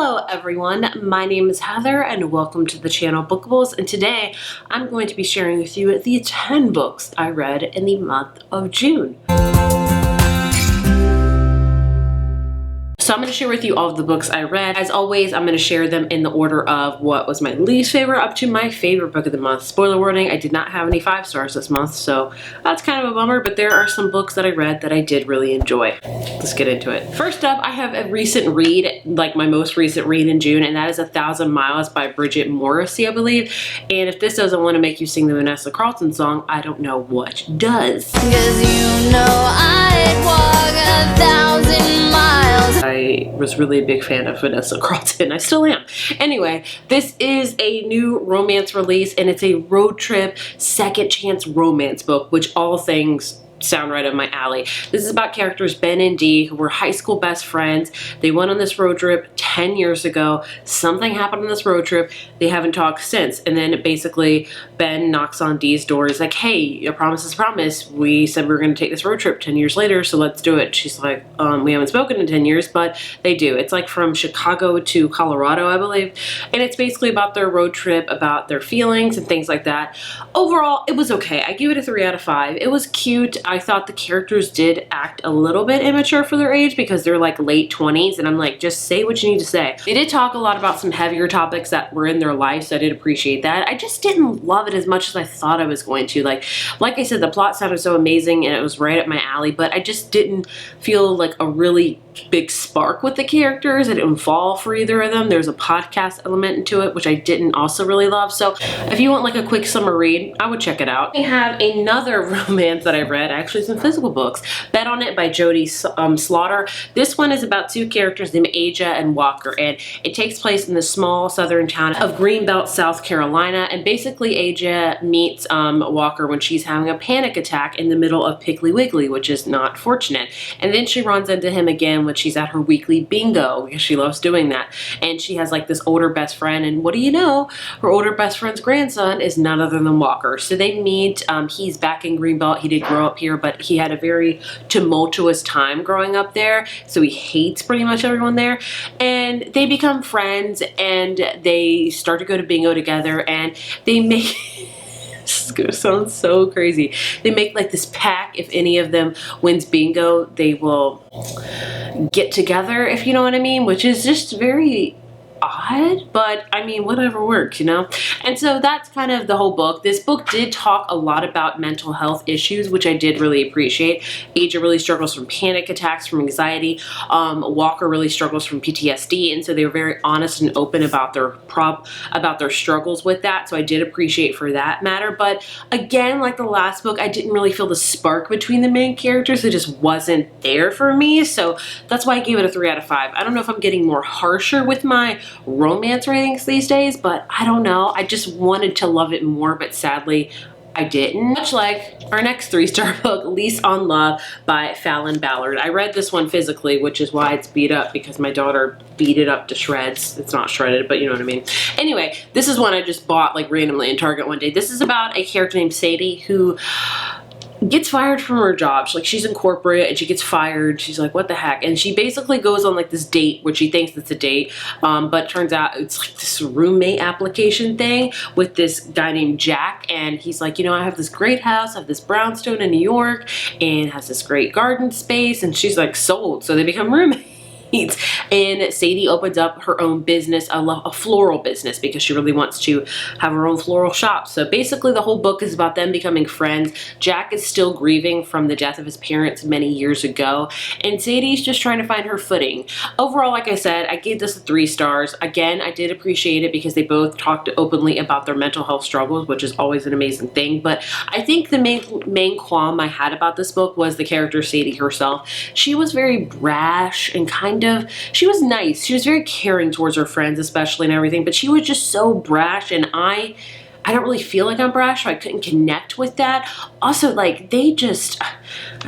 Hello everyone, my name is Heather and welcome to the channel Bookables, and today I'm going to be sharing with you the 10 books I read in the month of June. So I'm going to share with you all of the books I read. As always, I'm going to share them in the order of what was my least favorite up to my favorite book of the month. Spoiler warning, I did not have any 5 stars this month, so that's kind of a bummer, but there are some books that I read that I did really enjoy. Let's get into it. First up, I have a recent read, like my most recent read in June, and that is 1,000 Miles by Bridget Morrissey, I believe. And if this doesn't want to make you sing the Vanessa Carlton song, I don't know what does. 'Cause you know I'd walk 1,000 miles. I was really a big fan of Vanessa Carlton. I still am. Anyway, this is a new romance release, and it's a road trip, second chance romance book, which all things sound right up my alley. This is about characters Ben and Dee, who were high school best friends. They went on this road trip 10 years ago. Something happened on this road trip. They haven't talked since. And then basically Ben knocks on Dee's door. He's like, hey, a promise is a promise. We said we were going to take this road trip 10 years later, so let's do it. She's like, we haven't spoken in 10 years, but they do. It's like from Chicago to Colorado, I believe. And it's basically about their road trip, about their feelings and things like that. Overall, it was okay. I give it a 3 out of 5. It was cute. I thought the characters did act a little bit immature for their age because they're like late 20s, and I'm like, just say what you need to say. They did talk a lot about some heavier topics that were in their life, so I did appreciate that. I just didn't love it as much as I thought I was going to. Like I said, the plot sounded so amazing and it was right up my alley, but I just didn't feel like a really big spark with the characters. I didn't fall for either of them. There's a podcast element into it, which I didn't also really love. So if you want like a quick summer read, I would check it out. We have another romance that I read, actually some physical books. Bet on It by Jody Slaughter. This one is about 2 characters named Aja and Walker, and it takes place in the small southern town of Greenbelt, South Carolina. And basically Aja meets Walker when she's having a panic attack in the middle of Piggly Wiggly, which is not fortunate. And then she runs into him again when she's at her weekly bingo, because she loves doing that. And she has like this older best friend, and what do you know? Her older best friend's grandson is none other than Walker. So they meet. He's back in Greenbelt. He did grow up here, but he had a very tumultuous time growing up there, so he hates pretty much everyone there. And they become friends, and they start to go to bingo together, and they make this is gonna sound so crazy. They make like this pact: if any of them wins bingo, they will get together, if you know what I mean, which is just very odd, but I mean, whatever works, you know? And so that's kind of the whole book. This book did talk a lot about mental health issues, which I did really appreciate. Aja really struggles from panic attacks, from anxiety. Walker really struggles from PTSD, and so they were very honest and open about their struggles with that, so I did appreciate for that matter. But again, like the last book, I didn't really feel the spark between the main characters. It just wasn't there for me, so that's why I gave it a 3 out of 5. I don't know if I'm getting more harsher with my romance ratings these days, but I don't know. I just wanted to love it more, but sadly I didn't. Much like our next 3-star book, Lease on Love by Fallon Ballard. I read this one physically, which is why it's beat up, because my daughter beat it up to shreds. It's not shredded, but you know what I mean. Anyway, this is one I just bought like randomly in Target one day. This is about a character named Sadie who gets fired from her job. She's in corporate and she gets fired. She's like, what the heck? And she basically goes on like this date, which she thinks it's a date, but turns out it's like this roommate application thing with this guy named Jack. And he's like, you know, I have this great house, I have this brownstone in New York, and has this great garden space. And she's like, sold. So they become roommates. And Sadie opens up her own business, a floral business, because she really wants to have her own floral shop. So basically the whole book is about them becoming friends. Jack is still grieving from the death of his parents many years ago, and Sadie's just trying to find her footing. Overall, like I said, I gave this a 3 stars. Again, I did appreciate it because they both talked openly about their mental health struggles, which is always an amazing thing. But I think the main qualm I had about this book was the character Sadie herself. She was very brash and she was nice. She was very caring towards her friends, especially, and everything, but she was just so brash, and I don't really feel like I'm brash, so I couldn't connect with that. Also, like, this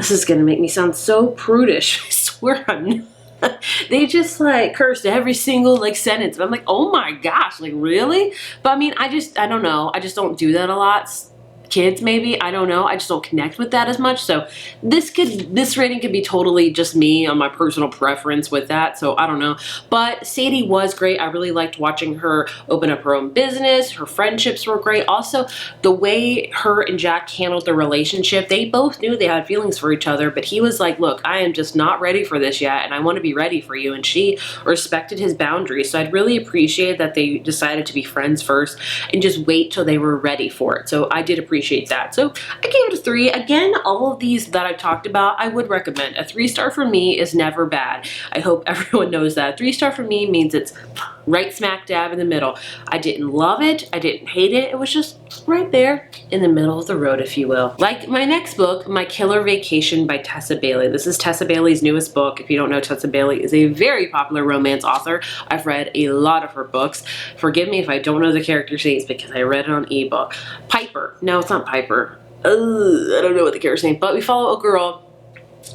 is gonna make me sound so prudish. I swear I'm not. They just like cursed every single like sentence, and I'm like, oh my gosh, like really? But I mean, I don't know. I just don't do that a lot. kids maybe. I don't know. I just don't connect with that as much. So this rating could be totally just me on my personal preference with that. So I don't know. But Sadie was great. I really liked watching her open up her own business. Her friendships were great. Also, the way her and Jack handled their relationship, they both knew they had feelings for each other, but he was like, look, I am just not ready for this yet, and I want to be ready for you. And she respected his boundaries. So I'd really appreciate that they decided to be friends first and just wait till they were ready for it. So I did appreciate that. So I gave it a 3. Again, all of these that I've talked about, I would recommend. A 3-star for me is never bad. I hope everyone knows that. 3-star for me means it's right smack dab in the middle. I didn't love it. I didn't hate it. It was just right there in the middle of the road, if you will. Like my next book, My Killer Vacation by Tessa Bailey. This is Tessa Bailey's newest book. If you don't know, Tessa Bailey is a very popular romance author. I've read a lot of her books. Forgive me if I don't know the character's names because I read it on ebook. Piper. No, it's not Piper. I don't know what the character's name, but we follow a girl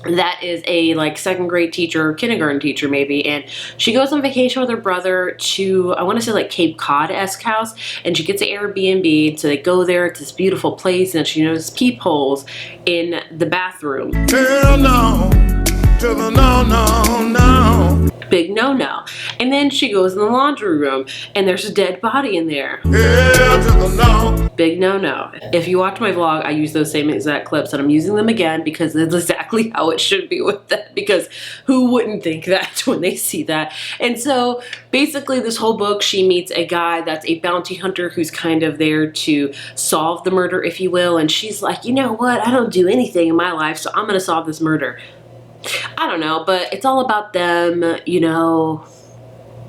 that is a like 2nd grade teacher, kindergarten teacher maybe, and she goes on vacation with her brother to, I want to say like Cape Cod-esque house, and she gets an Airbnb, so they go there. It's this beautiful place, and she notices peepholes in the bathroom. Hell no, to the no, no, no. Big no-no. And then she goes in the laundry room, and there's a dead body in there. Hell to the no. Big no-no. If you watch my vlog, I use those same exact clips, and I'm using them again because it's exactly how it should be with that, because who wouldn't think that when they see that? And so basically this whole book, she meets a guy that's a bounty hunter who's kind of there to solve the murder, if you will, and she's like, you know what? I don't do anything in my life, so I'm gonna solve this murder. I don't know, but it's all about them, you know.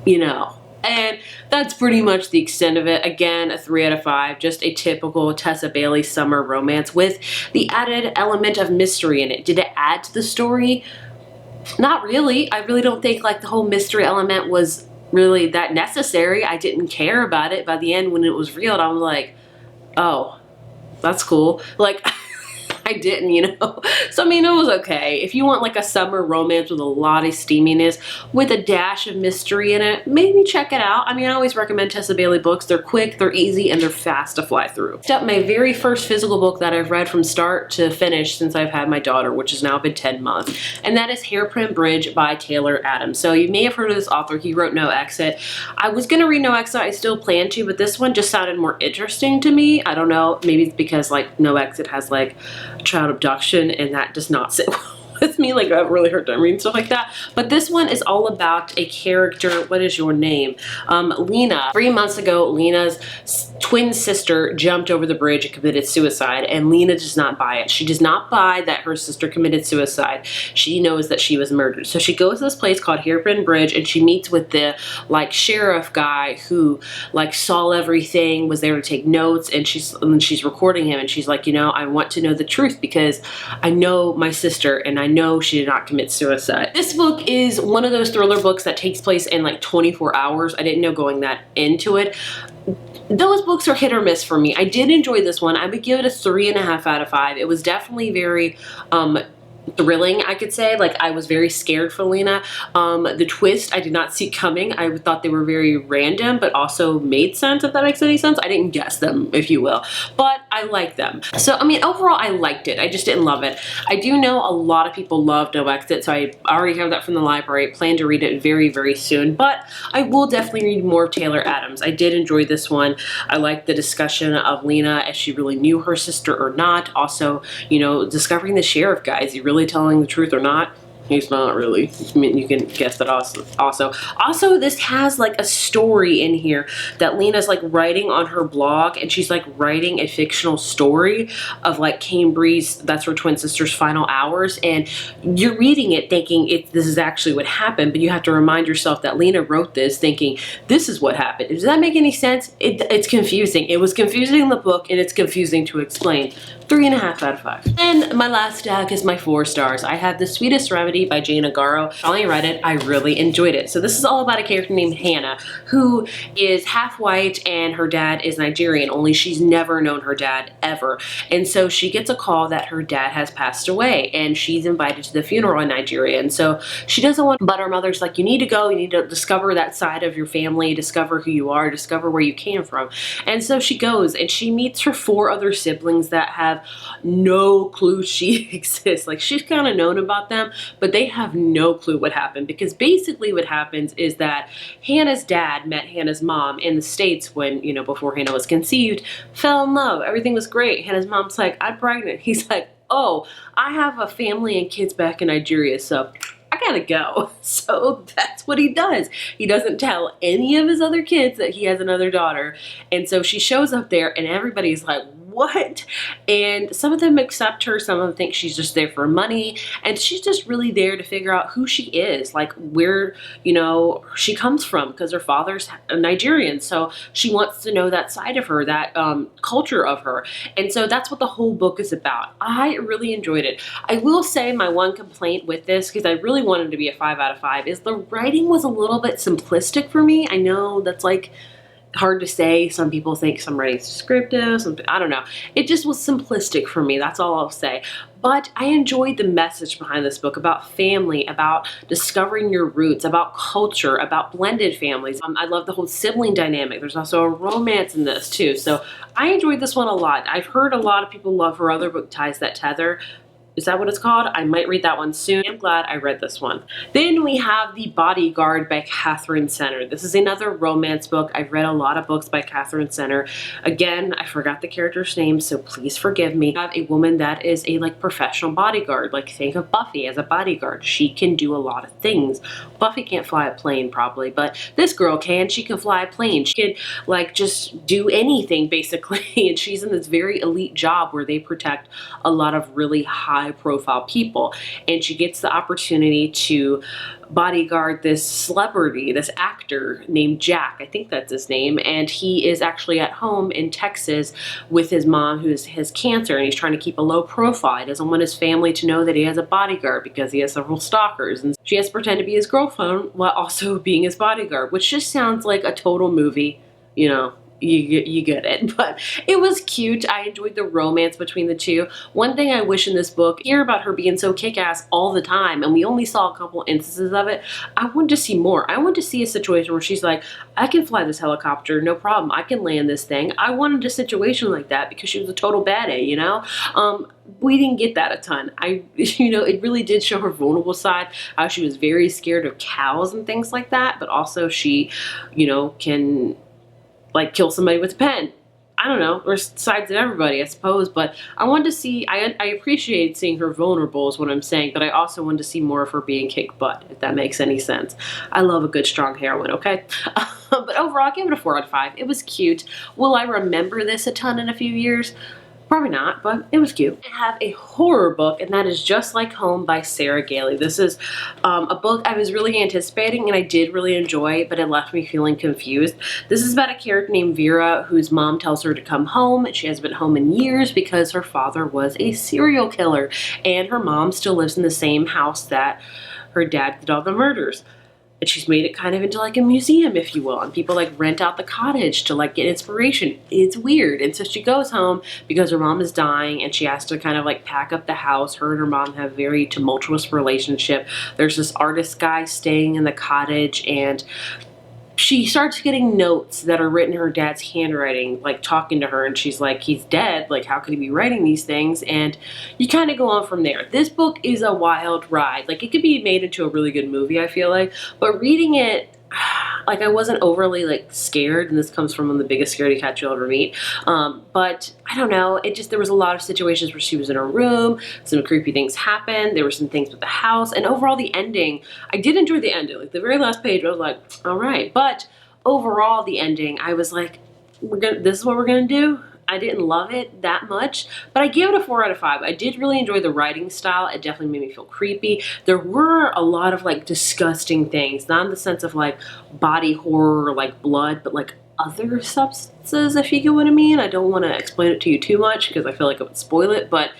And that's pretty much the extent of it. Again, a 3 out of 5. Just a typical Tessa Bailey summer romance with the added element of mystery in it. Did it add to the story? Not really. I really don't think like the whole mystery element was really that necessary. I didn't care about it. By the end, when it was revealed, I was like, oh, that's cool. Like, I didn't, you know. So I mean, it was okay. If you want like a summer romance with a lot of steaminess with a dash of mystery in it, maybe check it out. I mean, I always recommend Tessa Bailey books. They're quick, they're easy, and they're fast to fly through. Next up, my very first physical book that I've read from start to finish since I've had my daughter, which has now been 10 months, and that is Hairpin Bridge by Taylor Adams. So you may have heard of this author. He wrote No Exit. I was gonna read No Exit. I still plan to, but this one just sounded more interesting to me. I don't know. Maybe it's because like No Exit has like child abduction, and that does not sit well with me. Like, I've really heard them reading stuff like that. But this one is all about a character. What is your name? Lena. 3 months ago, Lena's twin sister jumped over the bridge and committed suicide, and Lena does not buy it. She does not buy that her sister committed suicide. She knows that she was murdered. So she goes to this place called Hairpin Bridge, and she meets with the like sheriff guy who like saw everything, was there to take notes, and she's recording him, and she's like, you know, I want to know the truth because I know my sister and I know she did not commit suicide. This book is one of those thriller books that takes place in like 24 hours. I didn't know going that into it. Those books are hit or miss for me. I did enjoy this one. I would give it a 3.5 out of 5. It was definitely very thrilling, I could say. Like, I was very scared for Lena. The twist I did not see coming. I thought they were very random, but also made sense, if that makes any sense. I didn't guess them, if you will, but I liked them. So, I mean, overall, I liked it. I just didn't love it. I do know a lot of people love No Exit, so I already have that from the library. I plan to read it very, very soon, but I will definitely read more of Taylor Adams. I did enjoy this one. I liked the discussion of Lena, if she really knew her sister or not. Also, you know, discovering the sheriff guy. Is he really telling the truth or not? He's not really. I mean, you can guess that also this has like a story in here that Lena's like writing on her blog, and she's like writing a fictional story of like Cambry's, that's her twin sister's final hours, and you're reading it thinking this is actually what happened, but you have to remind yourself that Lena wrote this thinking this is what happened. Does that make any sense? It's confusing. It was confusing in the book, and it's confusing to explain. 3.5 out of 5. And my last stack is my 4 stars. I have The Sweetest Remedy Remedy by Jane Agaro. I only read it, I really enjoyed it. So this is all about a character named Hannah who is half white and her dad is Nigerian, only she's never known her dad ever. And so she gets a call that her dad has passed away and she's invited to the funeral in Nigeria. And so she doesn't want, but her mother's like, you need to go, you need to discover that side of your family, discover who you are, discover where you came from. And so she goes and she meets her 4 other siblings that have no clue she exists. Like, she's kind of known about them, but they have no clue what happened, because basically what happens is that Hannah's dad met Hannah's mom in the States when, you know, before Hannah was conceived, fell in love, everything was great. Hannah's mom's like, I'm pregnant. He's like, oh, I have a family and kids back in Nigeria, so I gotta go. So that's what he does. He doesn't tell any of his other kids that he has another daughter. And so she shows up there and everybody's like, what? And some of them accept her, some of them think she's just there for money, and she's just really there to figure out who she is, like where, you know, she comes from, because her father's Nigerian, so she wants to know that side of her, that culture of her. And so that's what the whole book is about. I really enjoyed it. I will say my one complaint with this, because I really wanted to be a 5 out of 5, is the writing was a little bit simplistic for me. I know that's like hard to say. Some people think some writing's descriptive, I don't know. It just was simplistic for me, that's all I'll say. But I enjoyed the message behind this book about family, about discovering your roots, about culture, about blended families. I love the whole sibling dynamic. There's also a romance in this too. So I enjoyed this one a lot. I've heard a lot of people love her other book, Ties That Tether. Is that what it's called? I might read that one soon. I'm glad I read this one. Then we have The Bodyguard by Catherine Center. This is another romance book. I've read a lot of books by Catherine Center. Again, I forgot the character's name, so please forgive me. I have a woman that is a professional bodyguard. Like, think of Buffy as a bodyguard. She can do a lot of things. Buffy can't fly a plane probably, but this girl can. She can fly a plane. She can just do anything basically. And she's in this very elite job where they protect a lot of really high profile people, and she gets the opportunity to bodyguard this celebrity, this actor named Jack, I think that's his name, and he is actually at home in Texas with his mom who has cancer, and he's trying to keep a low profile. He doesn't want his family to know that he has a bodyguard because he has several stalkers, and she has to pretend to be his girlfriend while also being his bodyguard, which just sounds like a total movie, you know. You get it, but it was cute. I enjoyed the romance between the two. One thing I wish in this book, hear about her being so kick-ass all the time, and we only saw a couple instances of it. I wanted to see more. I wanted to see a situation where she's like, I can fly this helicopter, no problem. I can land this thing. I wanted a situation like that because she was a total badass, you know? We didn't get that a ton. It really did show her vulnerable side, how she was very scared of cows and things like that, but also she, can kill somebody with a pen. I don't know, there's sides of everybody, I suppose, but I wanted to see, I appreciated seeing her vulnerable is what I'm saying, but I also wanted to see more of her being kicked butt, if that makes any sense. I love a good strong heroine, okay? But overall, I gave it a 4 out of 5. It was cute. Will I remember this a ton in a few years? Probably not, but it was cute. I have a horror book, and that is Just Like Home by Sarah Gailey. This is a book I was really anticipating, and I did really enjoy, but it left me feeling confused. This is about a character named Vera, whose mom tells her to come home. She hasn't been home in years because her father was a serial killer, and her mom still lives in the same house that her dad did all the murders. And she's made it kind of into a museum, if you will. And people rent out the cottage to get inspiration. It's weird. And so she goes home because her mom is dying and she has to kind of pack up the house. Her and her mom have a very tumultuous relationship. There's this artist guy staying in the cottage, and she starts getting notes that are written in her dad's handwriting, talking to her, and she's like, he's dead, how could he be writing these things? And you kind of go on from there. This book is a wild ride. It could be made into a really good movie, I feel like, but reading it, I wasn't overly scared, and this comes from one of the biggest scaredy cats you'll ever meet, but I don't know, there was a lot of situations where she was in her room, some creepy things happened, there were some things with the house, and overall the ending, I did enjoy the ending. The very last page, I was like, all right, but overall the ending, I was like, this is what we're gonna do? I didn't love it that much, but I gave it a 4 out of 5. I did really enjoy the writing style. It definitely made me feel creepy. There were a lot of disgusting things, not in the sense of body horror or blood, but other substances, if you get what I mean. I don't want to explain it to you too much because I feel like it would spoil it, but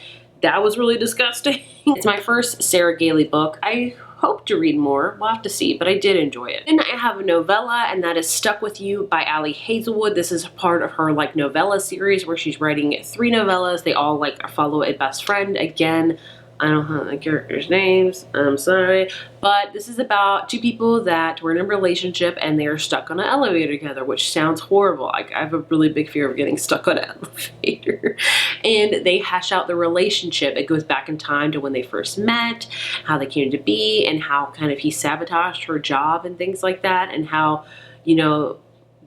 that was really disgusting. It's my first Sarah Gailey book. I hope to read more. We'll have to see, but I did enjoy it. Then I have a novella, and that is Stuck With You by Ali Hazelwood. This is part of her like novella series where she's writing 3 novellas. They all like follow a best friend. Again, I don't know the characters' names, I'm sorry, but this is about 2 people that were in a relationship and they're stuck on an elevator together, which sounds horrible. Like, I have a really big fear of getting stuck on an elevator. And they hash out the relationship. It goes back in time to when they first met, how they came to be, and how kind of he sabotaged her job and things like that, and how, you know,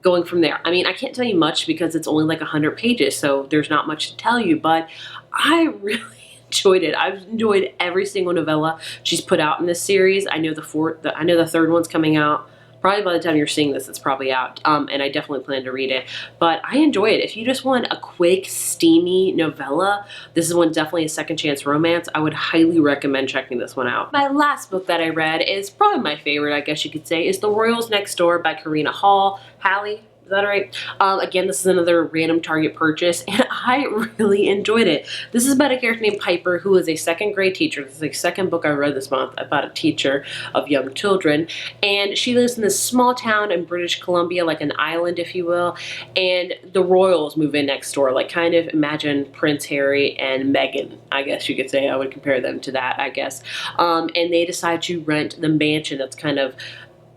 going from there. I mean, I can't tell you much because it's only like 100 pages, so there's not much to tell you, but I really enjoyed it. I've enjoyed every single novella she's put out in this series. I know the 3rd one's coming out. Probably by the time you're seeing this, it's probably out. And I definitely plan to read it. But I enjoy it. If you just want a quick, steamy novella, this is one definitely a second chance romance. I would highly recommend checking this one out. My last book that I read is probably my favorite, I guess you could say, is The Royals Next Door by Karina Halle. Is that right? Again, this is another random Target purchase, and I really enjoyed it. This is about a character named Piper, who is a 2nd grade teacher. This is the 2nd book I read this month about a teacher of young children, and she lives in this small town in British Columbia, like an island, if you will, and the royals move in next door. Like, kind of imagine Prince Harry and Meghan, I guess you could say. I would compare them to that, I guess. And they decide to rent the mansion that's kind of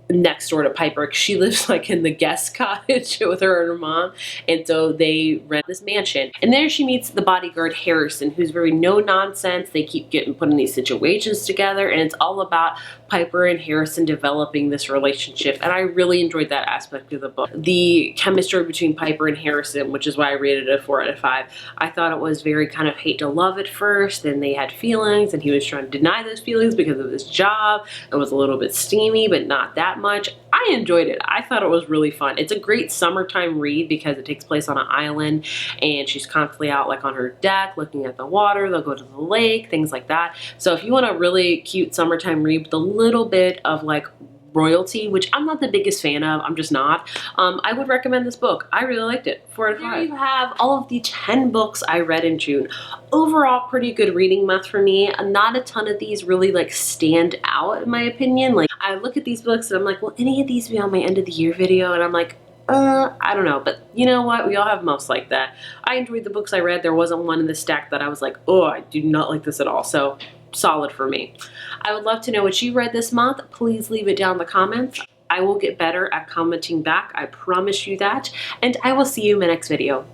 next door to Piper. She lives like in the guest cottage with her and her mom, and so they rent this mansion, and there she meets the bodyguard Harrison, who's very no nonsense. They keep getting put in these situations together, and it's all about Piper and Harrison developing this relationship, and I really enjoyed that aspect of the book. The chemistry between Piper and Harrison, which is why I rated it a 4 out of 5. I thought it was very kind of hate to love at first, then they had feelings and he was trying to deny those feelings because of his job. It was a little bit steamy, but not that much. I enjoyed it. I thought it was really fun. It's a great summertime read because it takes place on an island, and she's constantly out like on her deck looking at the water. They'll go to the lake, things like that. So if you want a really cute summertime read with a little bit of like royalty, which I'm not the biggest fan of, I'm just not, I would recommend this book. I really liked it. 4 out of 5. There you have all of the 10 books I read in June. Overall, pretty good reading month for me. Not a ton of these really like stand out in my opinion. Like, I look at these books and I'm like, will any of these be on my end of the year video? And I'm like, I don't know, but you know what? We all have months like that. I enjoyed the books I read. There wasn't one in the stack that I was like, oh, I do not like this at all. So solid for me. I would love to know what you read this month. Please leave it down in the comments. I will get better at commenting back. I promise you that. And I will see you in my next video.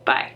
Bye.